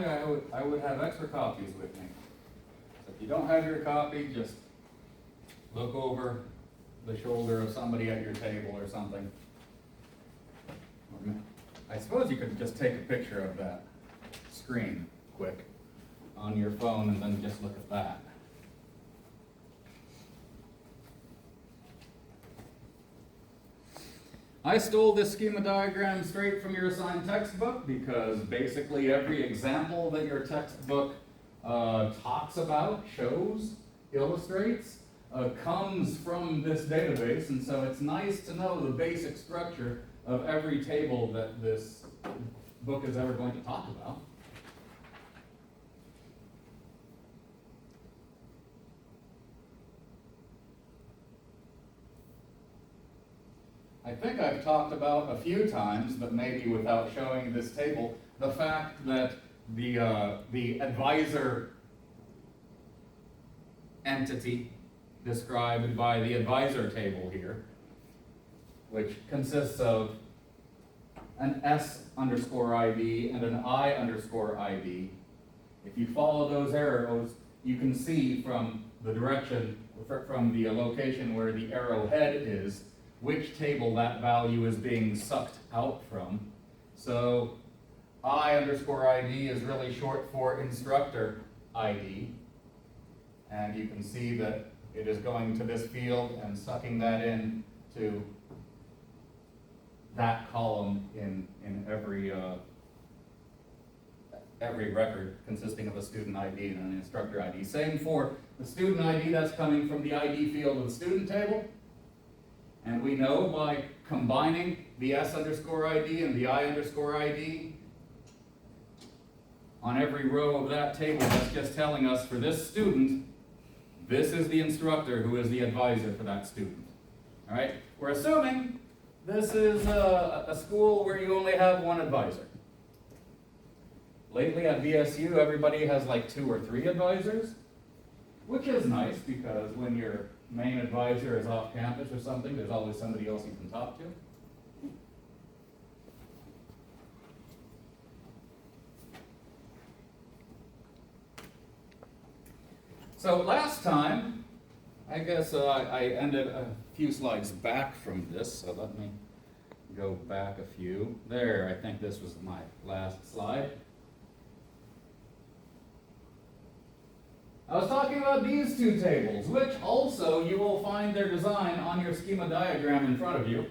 I would have extra copies with me. So if you don't have your copy, just look over the shoulder of somebody at your table or something. I suppose you could just take a picture of that screen quick on your phone and then just look at that. I stole this schema diagram straight from your assigned textbook because basically every example that your textbook talks about, shows, illustrates, comes from this database, and so it's nice to know the basic structure of every table that this book is ever going to talk about. I think I've talked about a few times, but maybe without showing this table, the fact that the advisor entity described by the advisor table here, which consists of an S underscore ID and an I underscore ID. If you follow those arrows, you can see from the direction, from the location where the arrowhead is, which table that value is being sucked out from. So I underscore ID is really short for instructor ID. And you can see that it is going to this field and sucking that in to that column in every record consisting of a student ID and an instructor ID. Same for the student ID, that's coming from the ID field of the student table. And we know by combining the S underscore ID and the I underscore ID on every row of that table, that's just telling us for this student, this is the instructor who is the advisor for that student. All right? We're assuming this is a school where you only have one advisor. Lately at BSU, everybody has like 2 or 3 advisors, which is nice because when your main advisor is off campus or something, there's always somebody else you can talk to. So last time, I guess I ended a few slides back from this, so let me go back a few. There, I think this was my last slide. I was talking about these 2 tables, which also you will find their design on your schema diagram in front of you.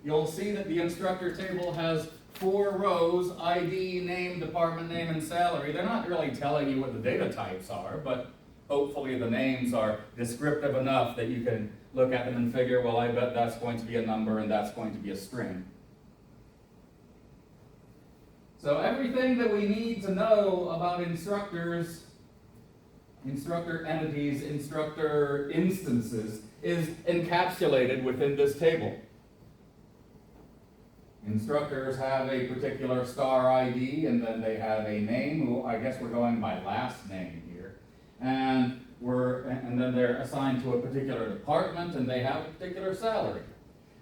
You'll see that the instructor table has 4 rows, ID, name, department name, and salary. They're not really telling you what the data types are, but hopefully the names are descriptive enough that you can look at them and figure, well, I bet that's going to be a number and that's going to be a string. So everything that we need to know about instructors, instructor entities, instructor instances is encapsulated within this table. Instructors have a particular star ID and then they have a name, who I guess we're going by last name here. And then they're assigned to a particular department and they have a particular salary.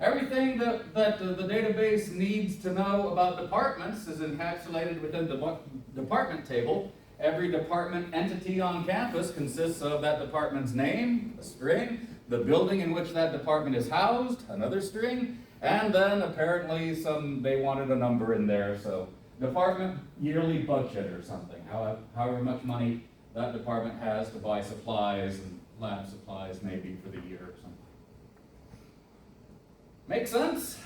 Everything that the database needs to know about departments is encapsulated within the department table. Every department entity on campus consists of that department's name, a string, the building in which that department is housed, another string, and then apparently they wanted a number in there, so department yearly budget or something, however much money that department has to buy supplies and lab supplies maybe for the year or something. Make sense?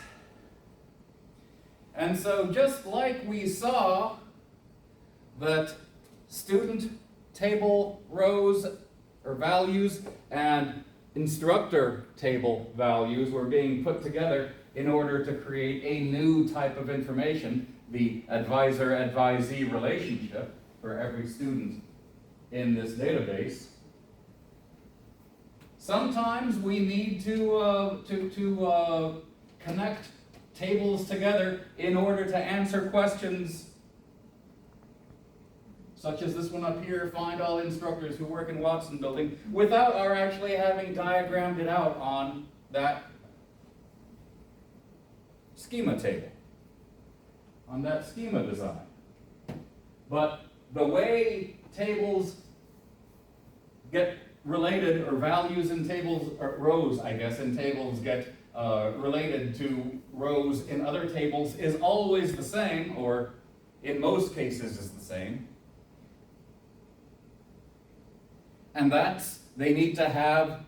And so just like we saw that student table rows or values and instructor table values were being put together in order to create a new type of information, the advisor-advisee relationship for every student in this database. Sometimes we need to connect tables together in order to answer questions such as this one up here, find all instructors who work in Watson Building, without our actually having diagrammed it out on that schema table, on that schema design. But the way tables get related, or values in tables, or rows, I guess, in tables get related to rows in other tables is always the same, or in most cases is the same. And that's, they need to have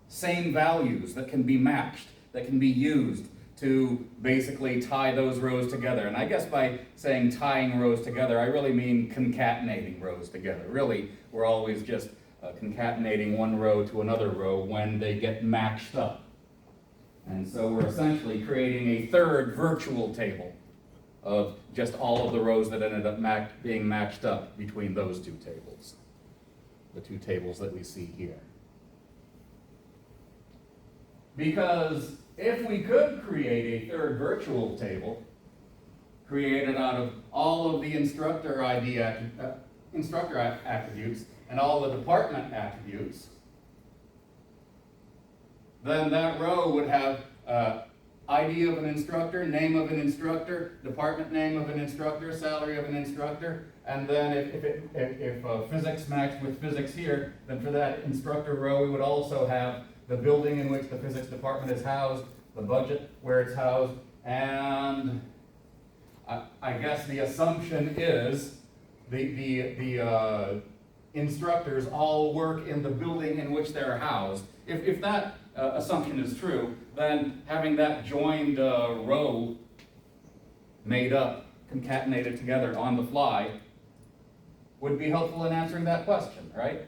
same values that can be matched, that can be used to basically tie those rows together. And I guess by saying tying rows together, I really mean concatenating rows together. Really, we're always just concatenating one row to another row when they get matched up. And so we're essentially creating a third virtual table of just all of the rows that ended up being matched up between those two tables. The two tables that we see here. Because if we could create a third virtual table, created out of all of the instructor attributes and all the department attributes, then that row would have ID of an instructor, name of an instructor, department name of an instructor, salary of an instructor, and then if physics matched with physics here, then for that instructor row we would also have the building in which the physics department is housed, the budget where it's housed, and I guess the assumption is the instructors all work in the building in which they're housed. If that assumption is true, then having that joined row made up, concatenated together on the fly, would be helpful in answering that question, right?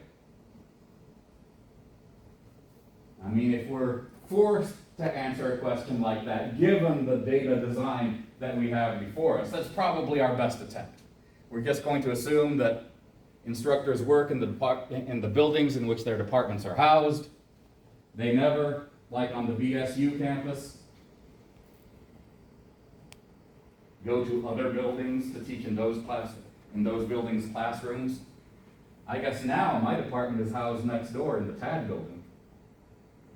I mean, if we're forced to answer a question like that, given the data design that we have before us, that's probably our best attempt. We're just going to assume that instructors work in the buildings in which their departments are housed. They never, like on the BSU campus, go to other buildings to teach in those buildings' classrooms. I guess now my department is housed next door in the TAD building.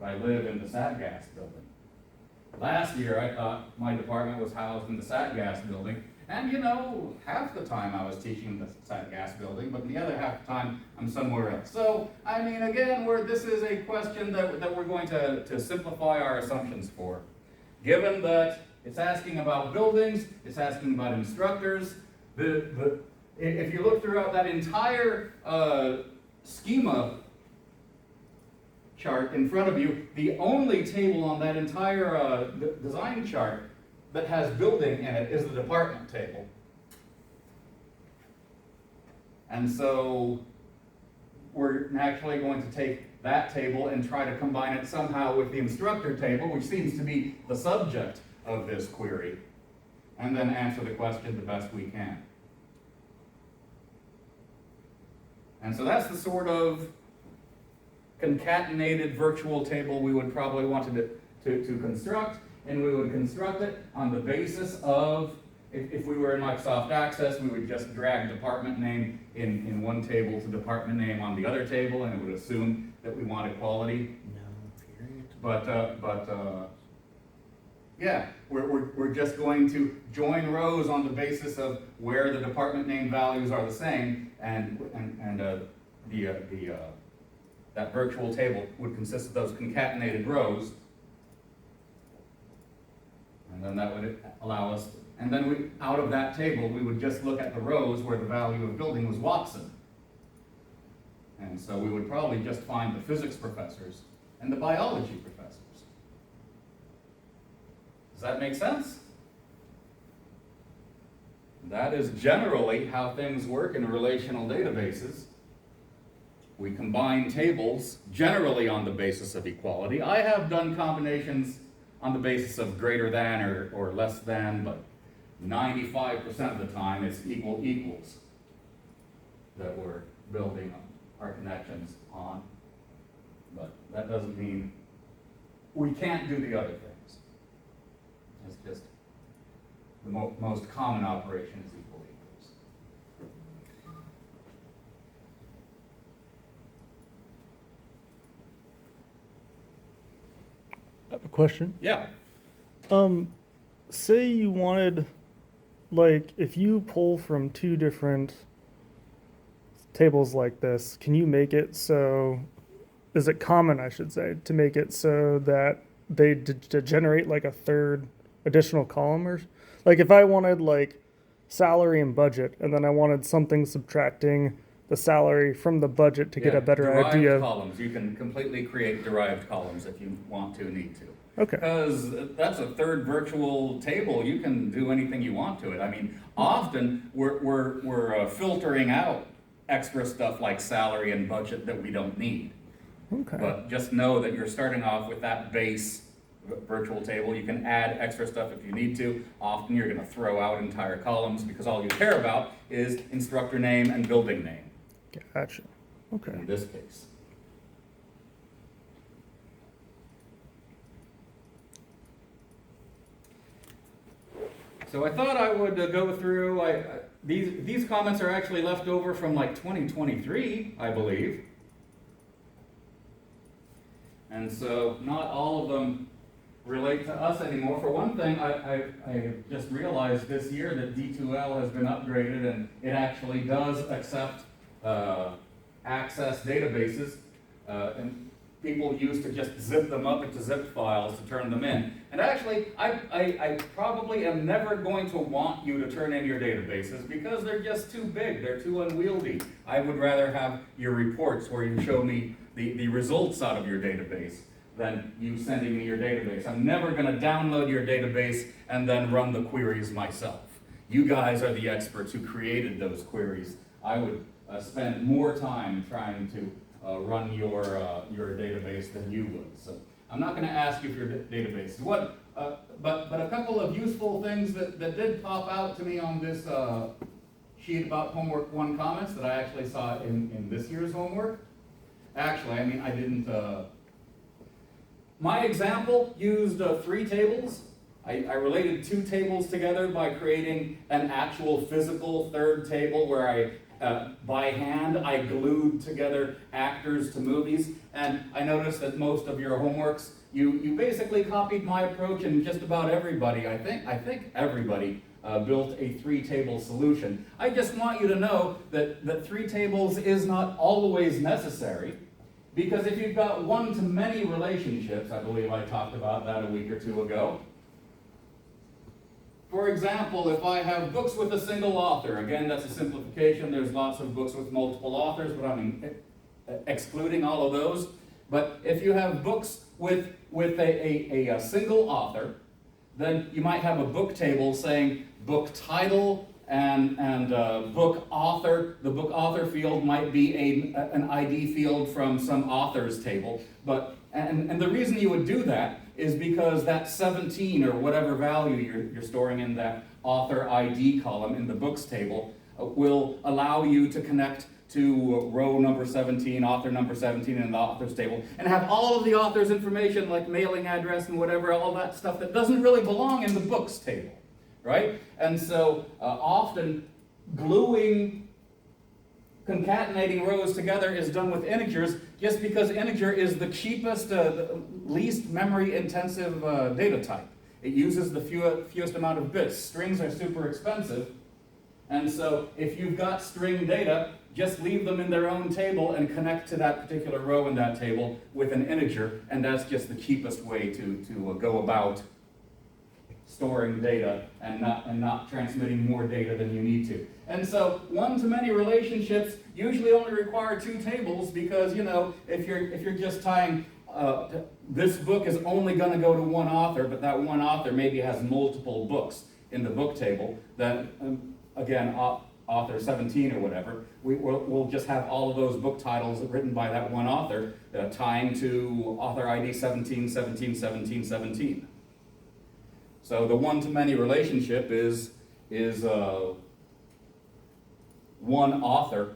I live in the SatGas building. Last year I thought my department was housed in the SatGas building, and you know, half the time I was teaching in the SatGas building, but the other half the time I'm somewhere else. So, I mean, again, this is a question that we're going to simplify our assumptions for. Given that it's asking about buildings, it's asking about instructors, if you look throughout that entire schema chart in front of you, the only table on that entire design chart that has building in it is the department table. And so we're naturally going to take that table and try to combine it somehow with the instructor table, which seems to be the subject of this query, and then answer the question the best we can. And so that's the sort of concatenated virtual table we would probably want to construct, and we would construct it on the basis of, if we were in Microsoft Access, we would just drag department name in one table to department name on the other table, and it would assume that we want equality. Yeah, we're just going to join rows on the basis of where the department name values are the same, and that virtual table would consist of those concatenated rows, and then that would allow us, and then out of that table, we would just look at the rows where the value of building was Watson. And so we would probably just find the physics professors and the biology professors. Does that make sense? That is generally how things work in relational databases. We combine tables generally on the basis of equality. I have done combinations on the basis of greater than or less than, but 95% of the time it's equals that we're building our connections on. But that doesn't mean we can't do the other things. It's just the most common operation is equal equals. I have a question. Yeah. Say you wanted like if you pull from two different tables like this, can you make it so, is it common, I should say, to make it so that they generate like a third additional column, or like if I wanted like salary and budget and then I wanted something subtracting the salary from the budget to get Yeah, a better derived idea. columns. You can completely create derived columns if you want to, need to. Okay. Because that's a third virtual table. You can do anything you want to it. I mean, often we're filtering out extra stuff like salary and budget that we don't need. Okay. But just know that you're starting off with that base virtual table. You can add extra stuff if you need to. Often you're going to throw out entire columns because all you care about is instructor name and building name. Gotcha. Okay. In this case. So I thought I would go through, these comments are actually left over from like 2023, I believe. And so not all of them relate to us anymore. For one thing, I just realized this year that D2L has been upgraded and it actually does accept access databases. And people used to just zip them up into zip files to turn them in. And actually, I probably am never going to want you to turn in your databases because they're just too big, they're too unwieldy. I would rather have your reports where you show me the results out of your database than you sending me your database. I'm never going to download your database and then run the queries myself. You guys are the experts who created those queries. I would spend more time trying to run your database than you would. So I'm not going to ask you for your database. But a couple of useful things that did pop out to me on this sheet about homework 1 comments that I actually saw in this year's homework. Actually, I mean, I didn't. My example used 3 tables. I related 2 tables together by creating an actual physical third table where by hand, I glued together actors to movies, and I noticed that most of your homeworks, you basically copied my approach, and just about everybody, I think everybody built a 3-table solution. I just want you to know that 3 tables is not always necessary, because if you've got one-to-many relationships, I believe I talked about that a week or 2 ago. For example, if I have books with a single author, again, that's a simplification. There's lots of books with multiple authors, but I'm excluding all of those. But if you have books with a single author, then you might have a book table saying book title and book author. The book author field might be an ID field from some authors table. And the reason you would do that is because that 17 or whatever value you're storing in that author ID column in the books table will allow you to connect to row number 17, author number 17 in the authors table, and have all of the author's information like mailing address and whatever, all that stuff that doesn't really belong in the books table, right? And so often concatenating rows together is done with integers just because integer is the cheapest, least memory intensive data type. It uses the fewest amount of bits. Strings are super expensive, and so if you've got string data, just leave them in their own table and connect to that particular row in that table with an integer, and that's just the cheapest way to go about storing data and not transmitting more data than you need to. And so one-to-many relationships usually only require 2 tables because, you know, if you're just tying this book is only going to go to one author, but that one author maybe has multiple books in the book table, then again, author 17 or whatever, we'll just have all of those book titles written by that one author tying to author ID 17, 17, 17, 17. So the one-to-many relationship is one author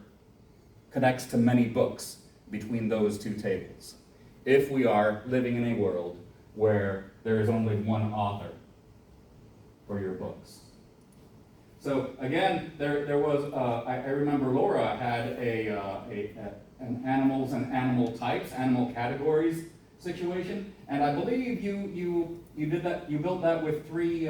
connects to many books between those 2 tables. If we are living in a world where there is only one author for your books. So again, there was, I remember Laura had an animals and animal types, animal categories situation, and I believe you did that. You built that with three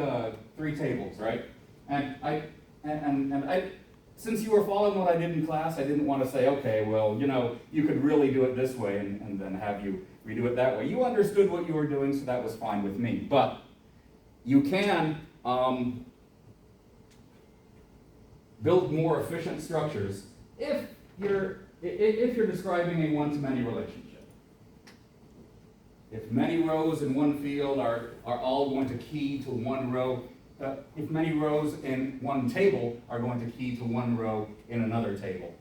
tables, right? And I, since you were following what I did in class, I didn't want to say, okay, well, you know, you could really do it this way and then have you redo it that way. You understood what you were doing, so that was fine with me. But you can build more efficient structures if you're describing a one-to-many relationship. If many rows in one field are all going to key to one row, if many rows in one table are going to key to one row in another table.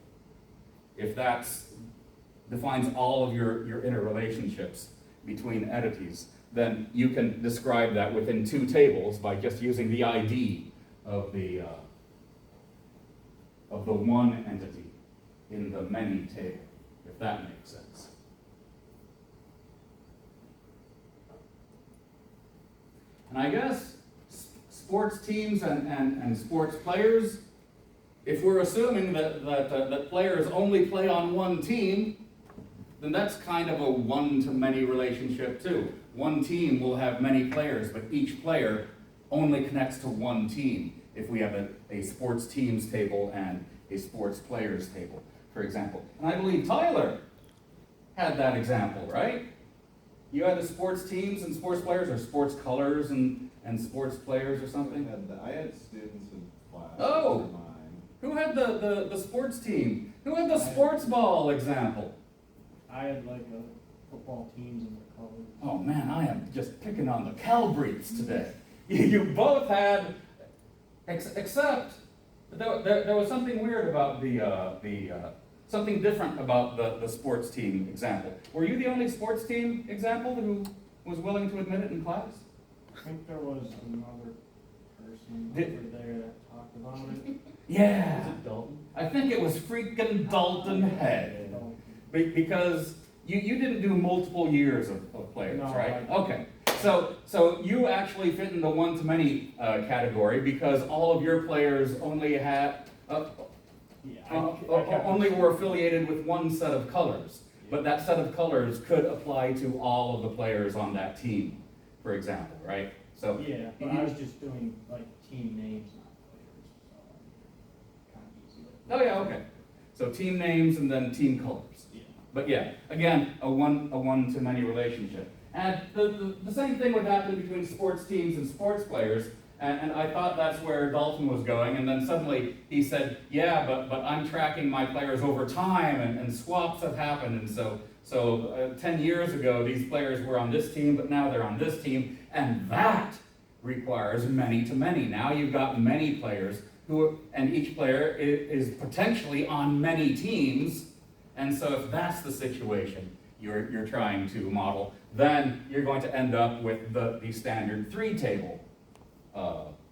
If that defines all of your interrelationships between entities, then you can describe that within two tables by just using the ID of the one entity in the many table, if that makes sense. And I guess sports teams and sports players, if we're assuming that players only play on one team, then that's kind of a one-to-many relationship too. One team will have many players, but each player only connects to one team if we have a sports teams table and a sports players table, for example. And I believe Tyler had that example, right? You had the sports teams and sports players, or sports colors and sports players or something? I had students in class. Oh! Mine. Who had the sports team? Who had the sports ball example? I had like a football teams and the colors. Oh man, I am just picking on the Calbreeds today. You both had, except there was something weird about something different about the sports team example. Were you the only sports team example who was willing to admit it in class? I think there was another person Did- over there that talked about it. Yeah. Was it Dalton? I think it was freaking Dalton Head. No. Because you didn't do multiple years of players, No, right? I- Okay. So you actually fit in the one-to-many category because all of your players only had only were affiliated with one set of colors. But that set of colors could apply to all of the players on that team, for example, right? So Yeah, but I was just doing like team names, not players, so kind of easy. oh yeah, okay. So team names and then team colors. Yeah. But yeah, again, a one-to-many relationship. And the same thing would happen between sports teams and sports players, and I thought that's where Dalton was going, and then suddenly he said, yeah, but I'm tracking my players over time, and swaps have happened, and so 10 years ago, these players were on this team, but now they're on this team, and that requires many-to-many. Now you've got many players, and each player is potentially on many teams, and so if that's the situation you're trying to model, then you're going to end up with the standard three-table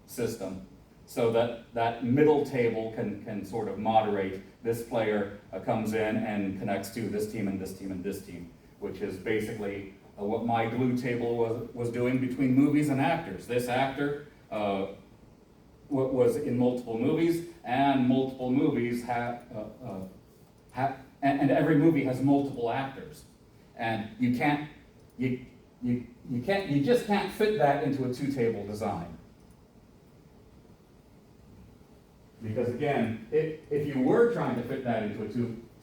system, so that middle table can sort of moderate. This player comes in and connects to this team and this team and this team, which is basically what my glue table was doing between movies and actors. This actor was in multiple movies, and multiple movies and every movie has multiple actors, and you just can't fit that into a two-table design. Because again, if you were trying to fit that into a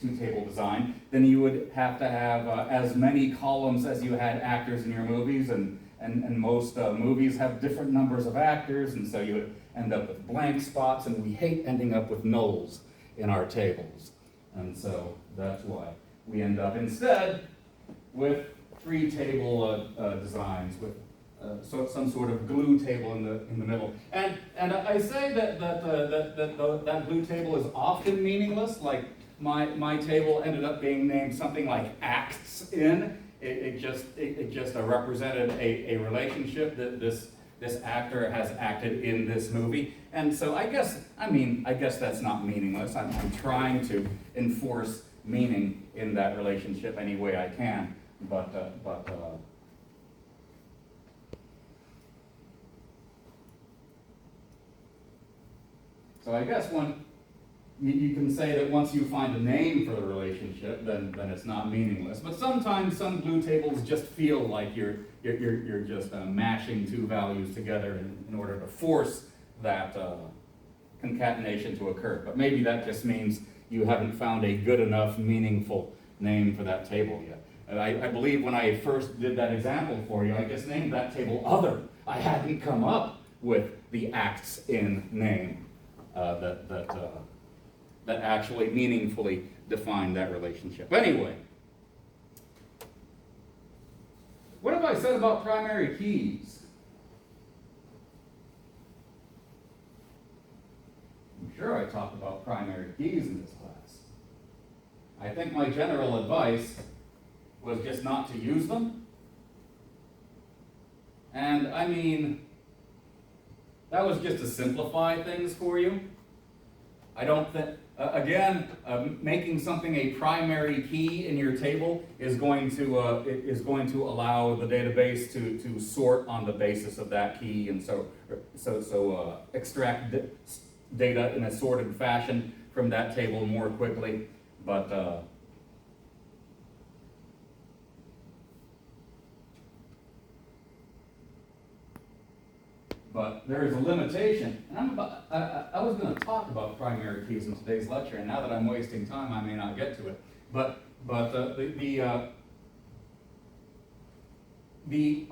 two-table design, then you would have to have as many columns as you had actors in your movies, and most movies have different numbers of actors, and so you would end up with blank spots, and we hate ending up with nulls in our tables. And so that's why we end up instead with three-table designs with some sort of glue table in the middle. And I say that glue table is often meaningless. Like my table ended up being named something like acts in. It just represented a relationship that this actor has acted in this movie. And so I guess that's not meaningless. I'm trying to enforce meaning in that relationship any way I can. So I guess you can say that once you find a name for the relationship, then it's not meaningless. But sometimes some glue tables just feel like you're just mashing two values together in order to force that concatenation to occur. But maybe that just means you haven't found a good enough, meaningful name for that table yet. And I believe when I first did that example for you, I just named that table other. I hadn't come up with the acts in name that actually meaningfully define that relationship. Anyway, what have I said about primary keys? I'm sure I talked about primary keys in this class. I think my general advice was just not to use them. And I mean, that was just to simplify things for you. I don't think, making something a primary key in your table is going to allow the database to sort on the basis of that key, and so extract data in a sorted fashion from that table more quickly. But there is a limitation, and I was going to talk about primary keys in today's lecture, and now that I'm wasting time, I may not get to it. But the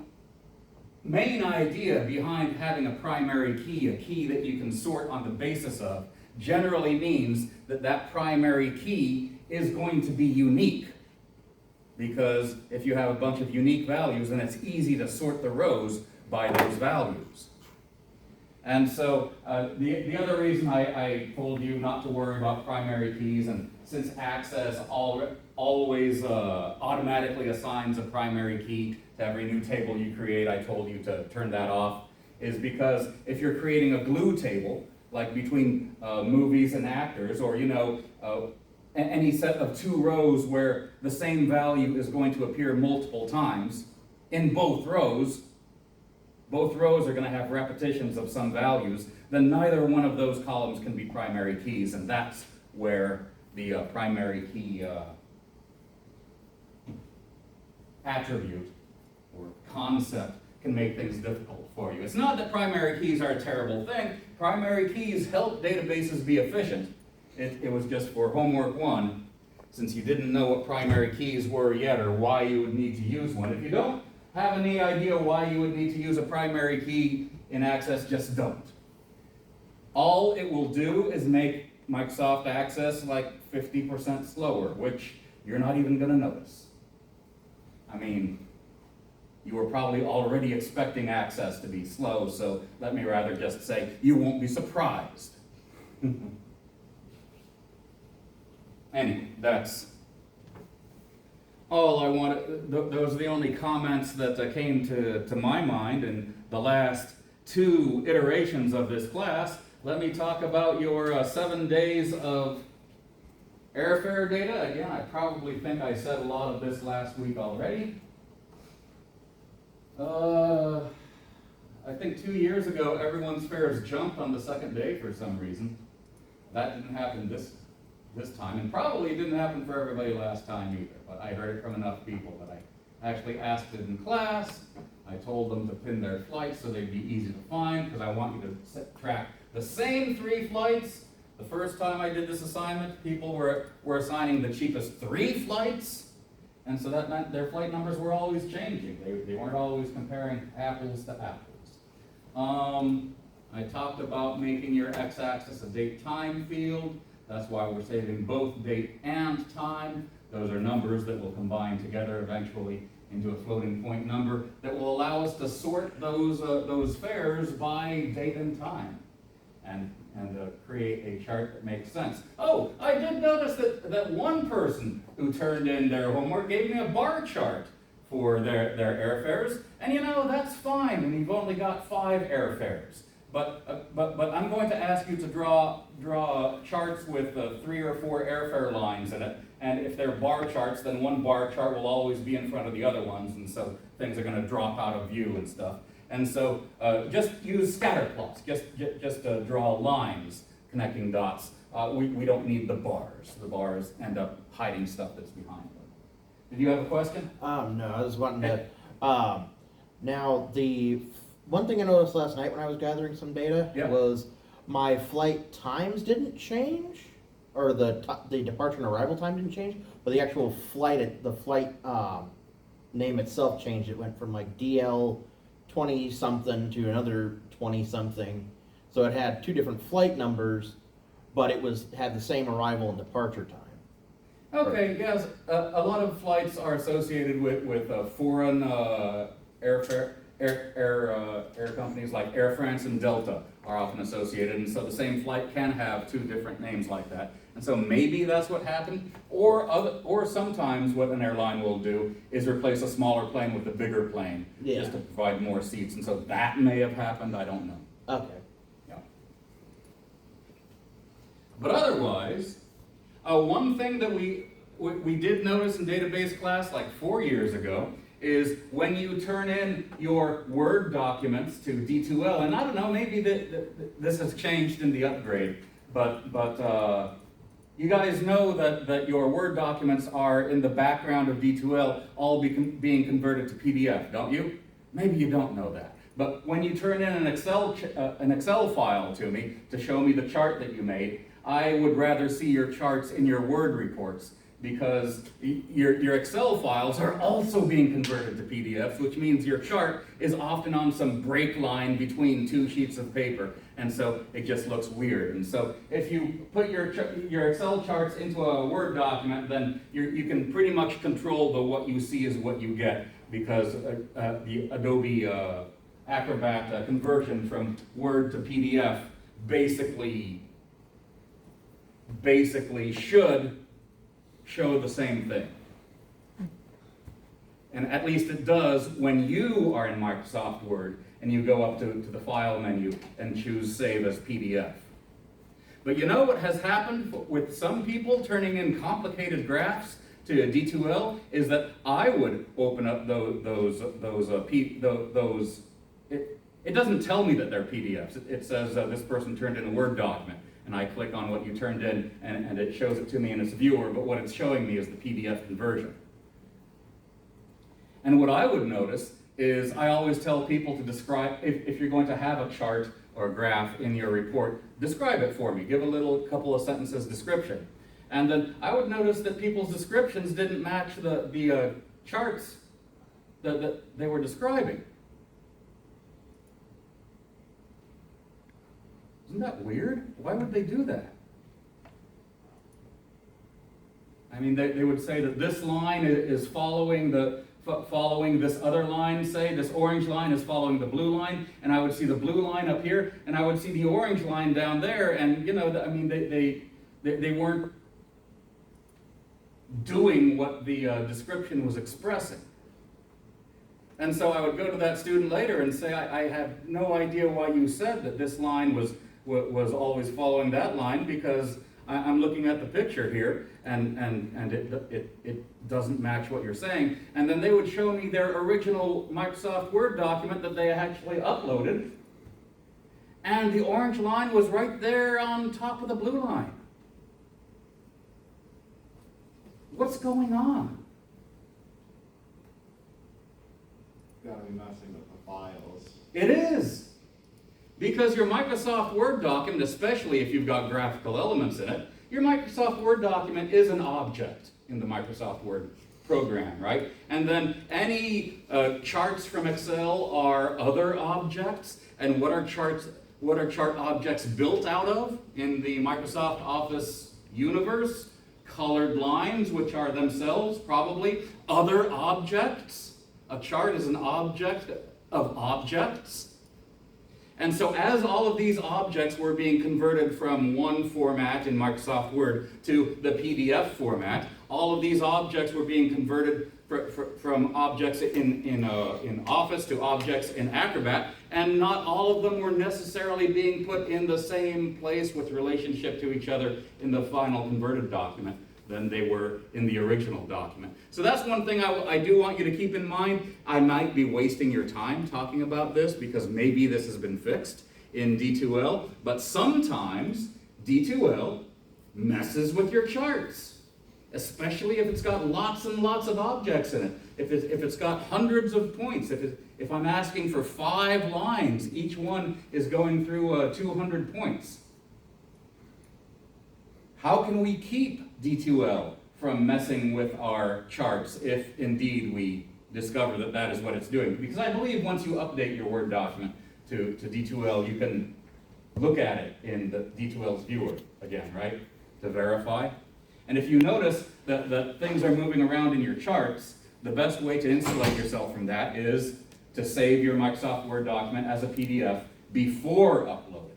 main idea behind having a primary key, a key that you can sort on the basis of, generally means that that primary key is going to be unique. Because if you have a bunch of unique values, then it's easy to sort the rows by those values. And so the other reason I told you not to worry about primary keys, and since Access always automatically assigns a primary key to every new table you create, I told you to turn that off, is because if you're creating a glue table, like between movies and actors, or any set of two rows where the same value is going to appear multiple times in both rows are going to have repetitions of some values, then neither one of those columns can be primary keys, and that's where the primary key attribute or concept can make things difficult for you. It's not that primary keys are a terrible thing. Primary keys help databases be efficient. It was just for homework 1, since you didn't know what primary keys were yet or why you would need to use one. If you don't have any idea why you would need to use a primary key in Access, just don't. All it will do is make Microsoft Access like 50% slower, which you're not even going to notice. I mean, you were probably already expecting Access to be slow, so let me rather just say you won't be surprised. Anyway, that's all I wanted. Those are the only comments that came to my mind in the last 2 iterations of this class. Let me talk about your 7 days of airfare data. Again, I probably think I said a lot of this last week already. I think 2 years ago, everyone's fares jumped on the 2nd day for some reason. That didn't happen this time, and probably didn't happen for everybody last time either, but I heard it from enough people that I actually asked it in class. I told them to pin their flights so they'd be easy to find, because I want you to track the same 3 flights. The first time I did this assignment, people were assigning the cheapest 3 flights, and so that meant their flight numbers were always changing. They weren't always comparing apples to apples. I talked about making your x-axis a date-time field. That's why we're saving both date and time. Those are numbers that will combine together eventually into a floating point number that will allow us to sort those fares by date and time and create a chart that makes sense. Oh, I did notice that one person who turned in their homework gave me a bar chart for their airfares, and that's fine when you've only got 5 airfares. But I'm going to ask you to draw charts with 3 or 4 airfare lines in it, and if they're bar charts, then one bar chart will always be in front of the other ones, and so things are going to drop out of view and stuff. And so just use scatter plots, just draw lines connecting dots. We don't need the bars. The bars end up hiding stuff that's behind them. Did you have a question? No, I was wanting to. Now, the one thing I noticed last night when I was gathering some data was my flight times didn't change, or the departure and arrival time didn't change, but the actual flight, name itself changed. It went from like DL 20 something to another 20 something. So it had two different flight numbers, but had the same arrival and departure time. Okay, yes, a lot of flights are associated with foreign air companies like Air France and Delta are often associated, and so the same flight can have two different names like that. And so maybe that's what happened, or sometimes what an airline will do is replace a smaller plane with a bigger plane, Yeah. just to provide more seats, and so that may have happened, I don't know. Okay. Yeah. But otherwise, one thing that we did notice in database class like 4 years ago is when you turn in your Word documents to D2L, and I don't know, maybe this has changed in the upgrade, but you guys know that your Word documents are in the background of D2L all being converted to PDF, don't you? Maybe you don't know that. But when you turn in an Excel file to me to show me the chart that you made, I would rather see your charts in your Word reports, because your Excel files are also being converted to PDFs, which means your chart is often on some break line between two sheets of paper, and so it just looks weird. And so if you put your Excel charts into a Word document, then you can pretty much control what you see is what you get, because the Adobe Acrobat conversion from Word to PDF basically should show the same thing. And at least it does when you are in Microsoft Word and you go up to the File menu and choose Save as PDF. But you know what has happened with some people turning in complicated graphs to D2L is that I would open up it doesn't tell me that they're PDFs. It says this person turned in a Word document. And I click on what you turned in, and it shows it to me in its viewer, but what it's showing me is the PDF conversion. And what I would notice is I always tell people to describe, if you're going to have a chart or a graph in your report, describe it for me. Give a couple of sentences description. And then I would notice that people's descriptions didn't match the charts that they were describing. Isn't that weird? Why would they do that? I mean, they would say that this line is following this other line, say, this orange line is following the blue line, and I would see the blue line up here, and I would see the orange line down there, and, you know, I mean, they weren't doing what the description was expressing. And so I would go to that student later and say, I have no idea why you said that this line was always following that line, because I'm looking at the picture here, and it doesn't match what you're saying. And then they would show me their original Microsoft Word document that they actually uploaded, and the orange line was right there on top of the blue line. What's going on? Gotta be messing with the files. It is. Because your Microsoft Word document, especially if you've got graphical elements in it, your Microsoft Word document is an object in the Microsoft Word program, right? And then any charts from Excel are other objects. And what are chart objects built out of in the Microsoft Office universe? Colored lines, which are themselves probably other objects. A chart is an object of objects. And so as all of these objects were being converted from one format in Microsoft Word to the PDF format, all of these objects were being converted from objects in Office to objects in Acrobat, and not all of them were necessarily being put in the same place with relationship to each other in the final converted document than they were in the original document. So that's one thing I do want you to keep in mind. I might be wasting your time talking about this because maybe this has been fixed in D2L, but sometimes D2L messes with your charts. especially if it's got lots and lots of objects in it. If it's got hundreds of points, if I'm asking for 5 lines, each one is going through 200 points. How can we keep D2L from messing with our charts if indeed we discover that that is what it's doing? Because I believe once you update your Word document to D2L, you can look at it in the D2L's viewer again, right? To verify. And if you notice that things are moving around in your charts, the best way to insulate yourself from that is to save your Microsoft Word document as a PDF before uploading.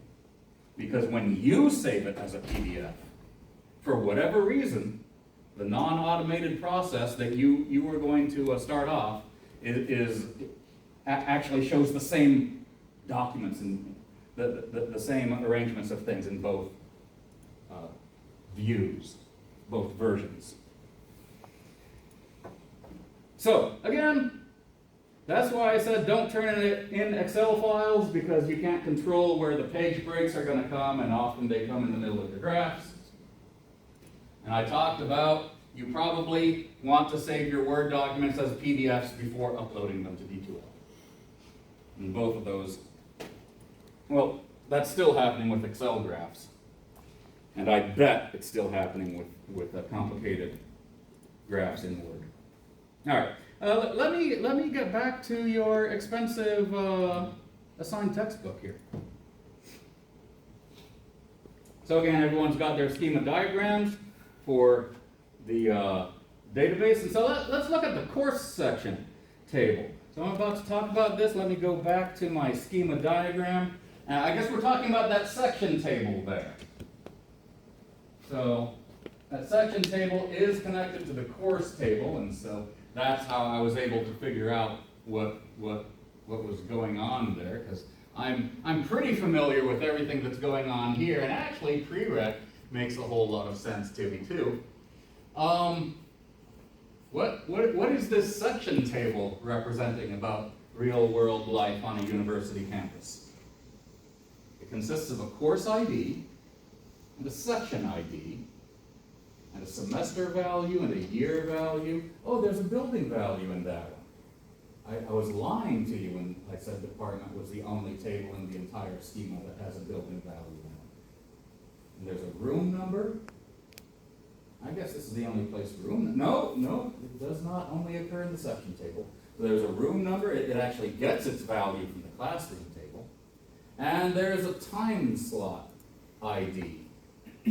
Because when you save it as a PDF, for whatever reason, the non-automated process that you were going to start off actually shows the same documents and the same arrangements of things in both views, both versions. So, again, that's why I said don't turn it in Excel files, because you can't control where the page breaks are going to come, and often they come in the middle of your graphs. And I talked about you probably want to save your Word documents as PDFs before uploading them to D2L. And both of those, well, that's still happening with Excel graphs. And I bet it's still happening with complicated graphs in Word. All right, let me get back to your expensive assigned textbook here. So again, everyone's got their schema diagrams for the database. And so let's look at the course section table. So I'm about to talk about this. Let me go back to my schema diagram. I guess we're talking about that section table there. So that section table is connected to the course table, and so that's how I was able to figure out what was going on there, because I'm pretty familiar with everything that's going on here, and actually prereq makes a whole lot of sense to me too. What is this section table representing about real world life on a university campus? It consists of a course ID and a section ID and a semester value and a year value. Oh, there's a building value in that one. I was lying to you when I said department was the only table in the entire schema that has a building value in it. And there's a room number. I guess this is the only place for room. No, it does not only occur in the section table. There's a room number. It actually gets its value from the classroom table. And there's a time slot ID.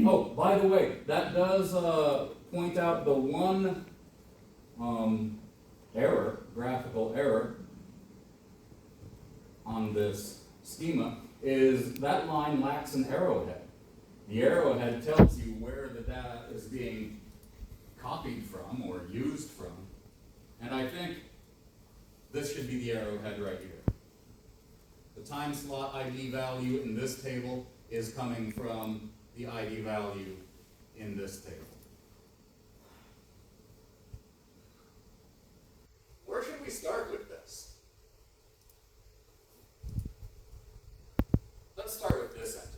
Oh, by the way, that does point out the one error, graphical error on this schema, is that line lacks an arrowhead. The arrowhead tells you where the data is being copied from or used from. And I think this should be the arrowhead right here. The time slot ID value in this table is coming from the ID value in this table. Where should we start with this? Let's start with this entity.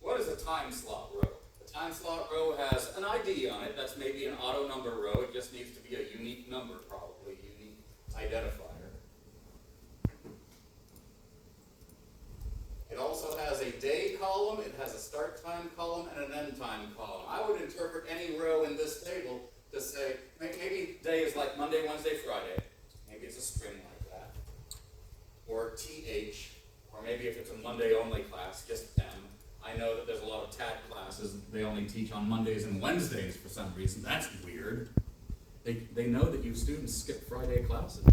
What is a time slot row? A time slot row has an ID on it. That's maybe an auto number row. It just needs to be a unique number, probably, unique identifier. It also has a day column, it has a start time column, and an end time column. I would interpret any row in this table to say, maybe day is like Monday, Wednesday, Friday. Maybe it's a string like that. Or TH, or maybe if it's a Monday only class, just M. I know that there's a lot of TAT classes, they only teach on Mondays and Wednesdays for some reason. That's weird. They know that you students skip Friday classes.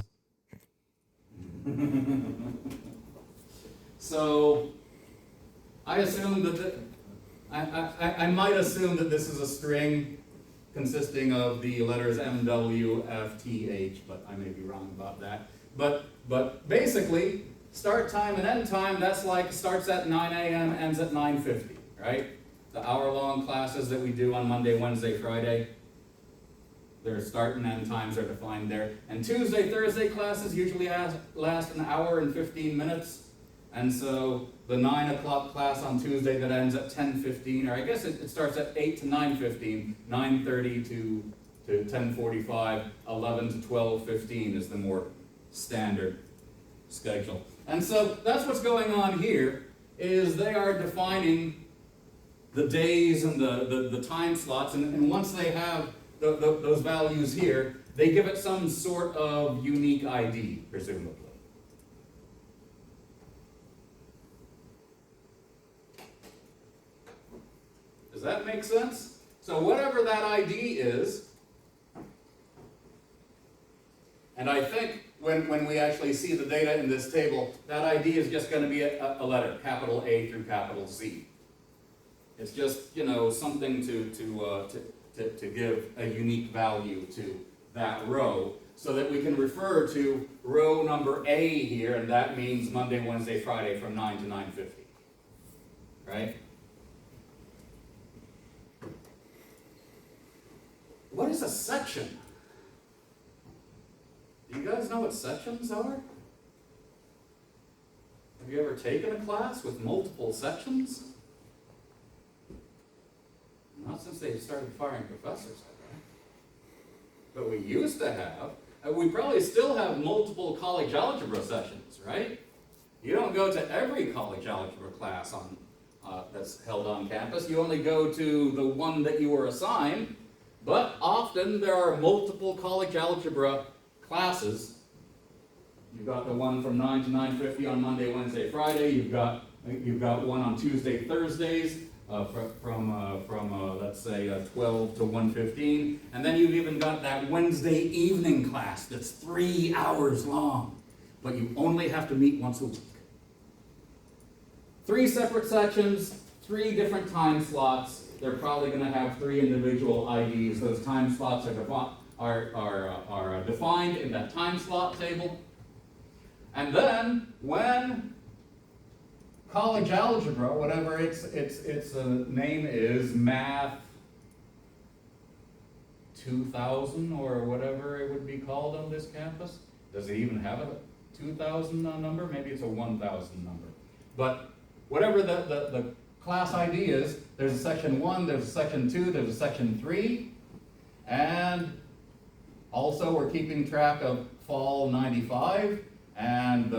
So, I assume that I might assume that this is a string consisting of the letters M, W, F, T, H, but I may be wrong about that. But basically, start time and end time, that's like starts at 9 a.m., ends at 9:50, right? The hour-long classes that we do on Monday, Wednesday, Friday, their start and end times are defined there. And Tuesday, Thursday classes usually last an hour and 15 minutes. And so the 9 o'clock class on Tuesday that ends at 10:15, or I guess it starts at 8 to 9:15, 9:30 to 10:45, 11 to 12:15 is the more standard schedule. And so that's what's going on here, is they are defining the days and the time slots, and once they have those values here, they give it some sort of unique ID, presumably. Does that make sense? So whatever that ID is, and I think when we actually see the data in this table, that ID is just going to be a letter, capital A through capital Z. It's just, something to give a unique value to that row, so that we can refer to row number A here, and that means Monday, Wednesday, Friday from 9 to 9:50. Right? What is a section? Do you guys know what sections are? Have you ever taken a class with multiple sections? Not since they started firing professors, I think. But we used to have, we probably still have multiple college algebra sessions, right? You don't go to every college algebra class that's held on campus. You only go to the one that you were assigned. But often there are multiple college algebra classes. You've got the one from 9 to 9:50 on Monday, Wednesday, Friday. You've got one on Tuesday, Thursdays from let's say 12 to 1:15, and then you've even got that Wednesday evening class that's 3 hours long, but you only have to meet once a week. 3 separate sections, 3 different time slots. They're probably going to have 3 individual IDs. Those time slots are defined in that time slot table. And then when college algebra, whatever its name is, Math 2000 or whatever it would be called on this campus. Does it even have a 2000 number? Maybe it's a 1000 number. But whatever the class ID is, there's a section 1, there's a section 2, there's a section 3, and also we're keeping track of fall 95, and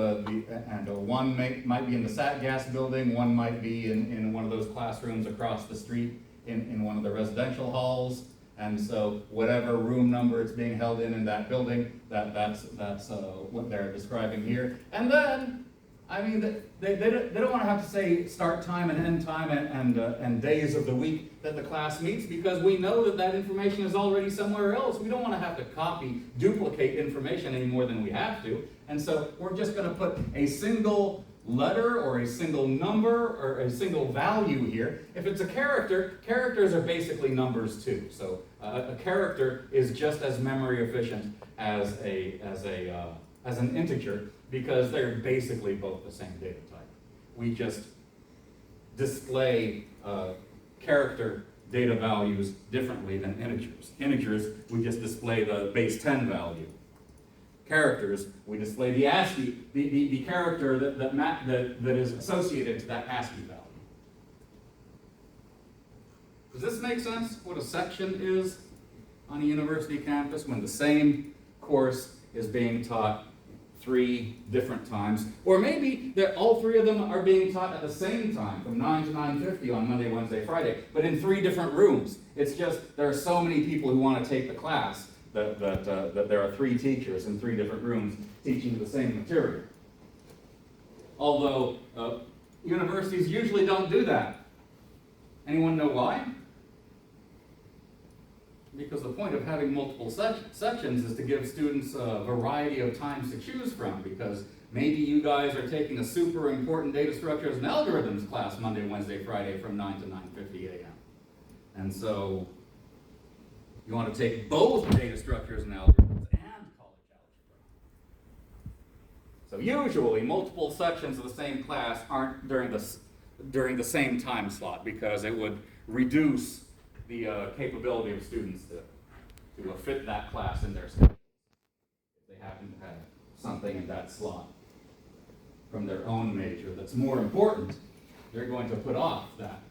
one might be in the SatGas building, one might be in one of those classrooms across the street in one of the residential halls, and so whatever room number it's being held in that building, that's what they're describing here. And then, I mean, they don't want to have to say start time and end time and days of the week that the class meets, because we know that information is already somewhere else. We don't want to have to duplicate information any more than we have to. And so we're just going to put a single letter or a single number or a single value here. If it's a character, characters are basically numbers too. So a character is just as memory efficient as an integer, because they're basically both the same data type. We just display character data values differently than integers. Integers, we just display the base 10 value. Characters, we display the ASCII, the character that is associated to that ASCII value. Does this make sense, what a section is on a university campus when the same course is being taught 3 different times? Or maybe all 3 of them are being taught at the same time, from 9 to 9:50 on Monday, Wednesday, Friday, but in 3 different rooms. It's just there are so many people who want to take the class that there are 3 teachers in 3 different rooms teaching the same material. Although universities usually don't do that. Anyone know why? Because the point of having multiple sections is to give students a variety of times to choose from, because maybe you guys are taking a super important data structures and algorithms class Monday, Wednesday, Friday from 9 to 9:50 a.m. And so you want to take both data structures and algorithms and college algebra. So usually multiple sections of the same class aren't during the same time slot, because it would reduce the capability of students to fit that class in their schedule if they happen to have something in that slot. from their own major that's more important, they're going to put off that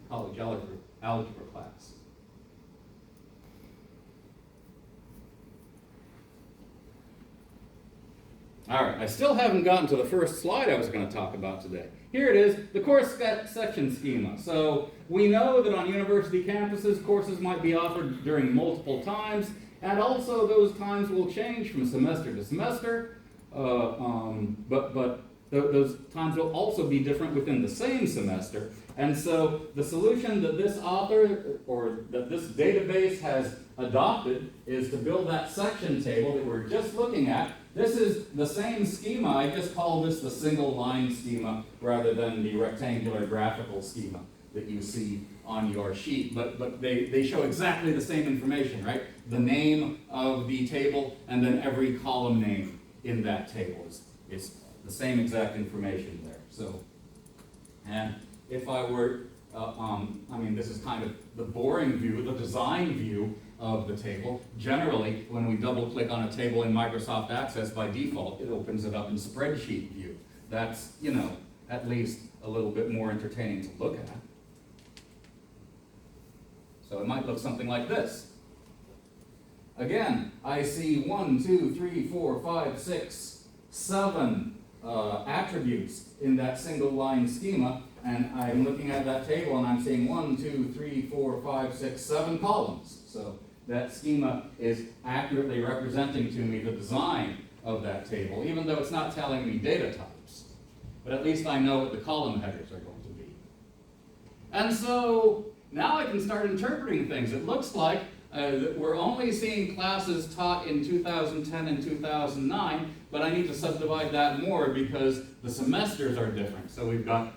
college algebra class. All right, I still haven't gotten to the first slide I was going to talk about today. Here it is, the course section schema. So we know that on university campuses, courses might be offered during multiple times, and also those times will change from semester to semester, but those times will also be different within the same semester. And so the solution that this author, or that this database has adopted, is to build that section table that we're just looking at. This is the same schema, I just call this the single line schema rather than the rectangular graphical schema that you see on your sheet. But they show exactly the same information, right? The name of the table and then every column name in that table is the same exact information there. So, and if I were, this is kind of the boring view, the design view of the table. Generally, when we double click on a table in Microsoft Access, by default, it opens it up in spreadsheet view. That's, at least a little bit more entertaining to look at. So it might look something like this. Again, I see 1, 2, 3, 4, 5, 6, 7 attributes in that single line schema, and I'm looking at that table and I'm seeing 1, 2, 3, 4, 5, 6, 7 columns. So that schema is accurately representing to me the design of that table, even though it's not telling me data types. But at least I know what the column headers are going to be. And so now I can start interpreting things. It looks like that we're only seeing classes taught in 2010 and 2009, but I need to subdivide that more because the semesters are different. So we've got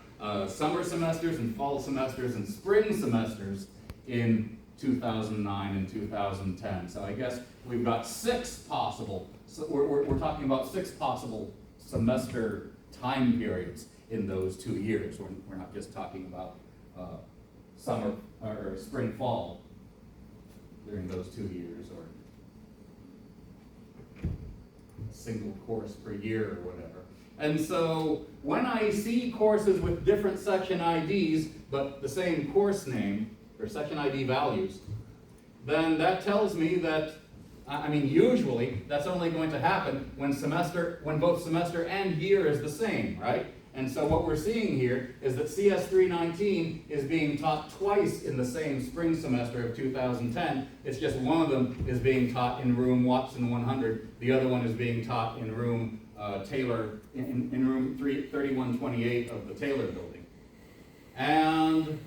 summer semesters and fall semesters and spring semesters in 2009 and 2010. So I guess we've got 6 possible, so we're talking about 6 possible semester time periods in those 2 years. We're not just talking about summer or spring, fall during those 2 years, or a single course per year or whatever. And so when I see courses with different section IDs, but the same course name, or section ID values, then that tells me that, usually that's only going to happen when both semester and year is the same, right? And so what we're seeing here is that CS 319 is being taught twice in the same spring semester of 2010. It's just one of them is being taught in room Watson 100. The other one is being taught in room Taylor, in room 3128 of the Taylor building. And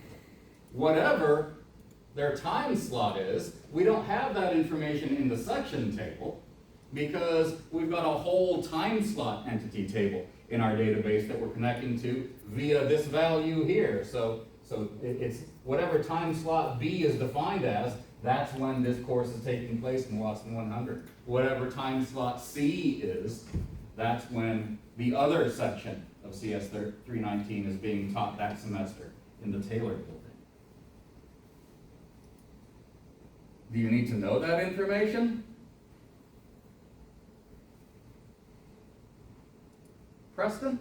whatever their time slot is, we don't have that information in the section table because we've got a whole time slot entity table in our database that we're connecting to via this value here. So it's whatever time slot B is defined as, that's when this course is taking place in Watson 100. Whatever time slot C is, that's when the other section of CS 319 is being taught that semester in the Taylor building. Do you need to know that information? Preston?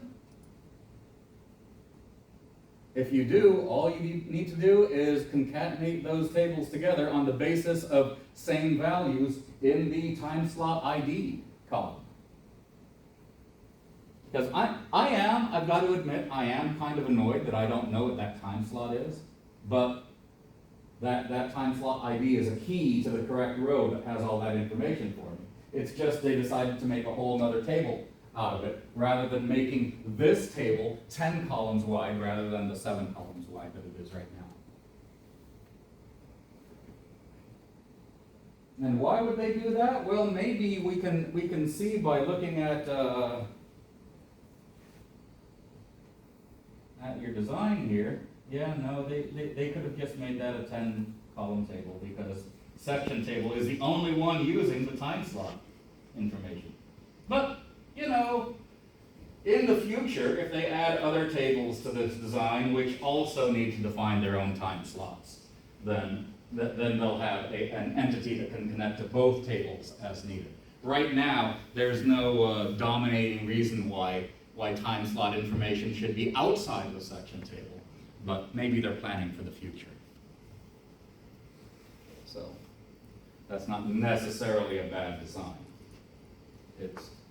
If you do, all you need to do is concatenate those tables together on the basis of same values in the time slot ID column. Because I've got to admit, I am kind of annoyed that I don't know what that time slot is, but that time slot ID is a key to the correct row that has all that information for me. It's just they decided to make a whole other table out of it, rather than making this table 10 columns wide rather than the 7 columns wide that it is right now. And why would they do that? Well, maybe we can see by looking at your design here. Yeah, no, they could have just made that a 10 column table because section table is the only one using the time slot information. But in the future, if they add other tables to this design, which also need to define their own time slots, then they'll have an entity that can connect to both tables as needed. Right now, there's no dominating reason why why time slot information should be outside of the section table, but maybe they're planning for the future. So that's not necessarily a bad design.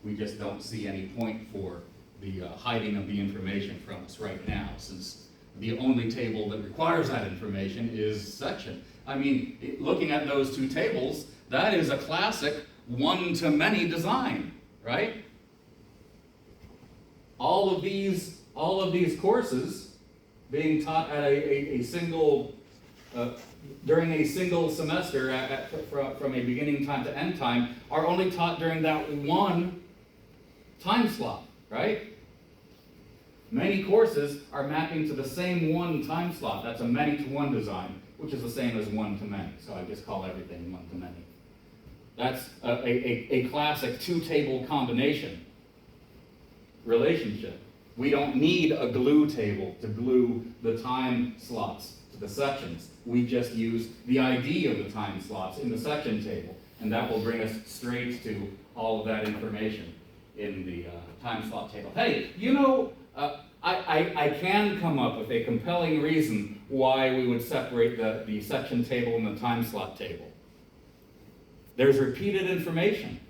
We just don't see any point for the hiding of the information from us right now, since the only table that requires that information is section. I mean, looking at those two tables, that is a classic one-to-many design, right? All of these courses being taught at a single, during a single semester from a beginning time to end time are only taught during that one time slot, right? Many courses are mapping to the same one time slot. That's a many-to-one design, which is the same as one-to-many. So I just call everything one-to-many. That's a classic two-table combination relationship. We don't need a glue table to glue the time slots to the sections. We just use the ID of the time slots in the section table, and that will bring us straight to all of that information in the time slot table. Hey, you know, I can come up with a compelling reason why we would separate the section table and the time slot table. There's repeated information.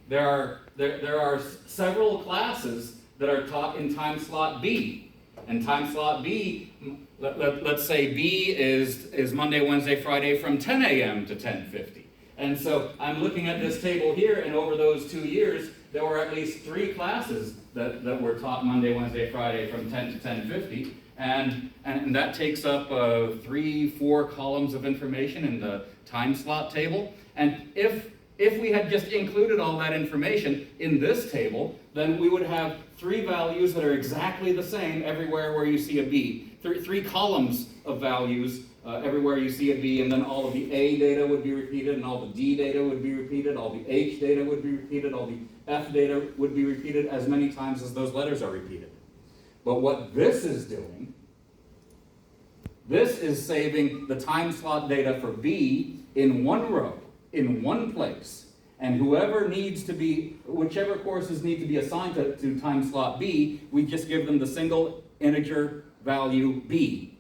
There are several classes that are taught in time slot B. And time slot B, let's say B is Monday, Wednesday, Friday from 10 a.m. to 10:50. And so I'm looking at this table here, and over those 2 years, there were at least 3 classes that were taught Monday, Wednesday, Friday from 10 to 10:50. And that takes up 3-4 columns of information in the time slot table. And if we had just included all that information in this table, then we would have 3 values that are exactly the same everywhere where you see a B. 3 columns of values everywhere you see a B, and then all of the A data would be repeated, and all the D data would be repeated, all the H data would be repeated, all the F data would be repeated as many times as those letters are repeated. But what this is doing, this is saving the time slot data for B in one row, in one place. And whichever courses need to be assigned to time slot B, we just give them the single integer value B.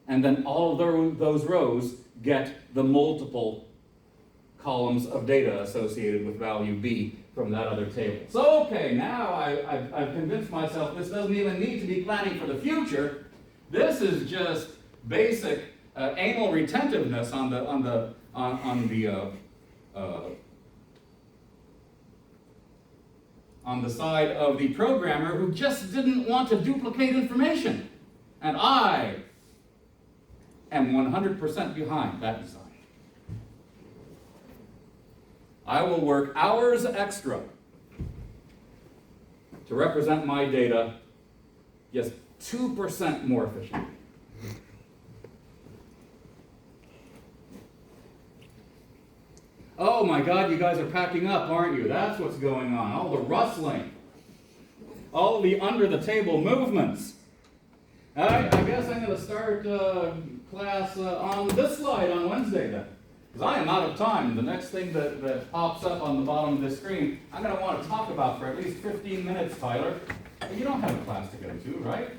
And then all of those rows get the multiple columns of data associated with value B from that other table. So okay, now I've convinced myself this doesn't even need to be planning for the future. This is just basic anal retentiveness on the side of the programmer who just didn't want to duplicate information. And I am 100% behind that design. I will work hours extra to represent my data just 2% more efficiently. Oh my God, you guys are packing up, aren't you? That's what's going on. All the rustling. All the under-the-table movements. All right, I guess I'm going to start class on this slide on Wednesday then. Because I am out of time. The next thing that pops up on the bottom of this screen, I'm going to want to talk about for at least 15 minutes, Tyler. You don't have a class to go to, right?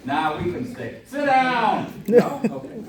Now we can stay. Sit down! No? Okay.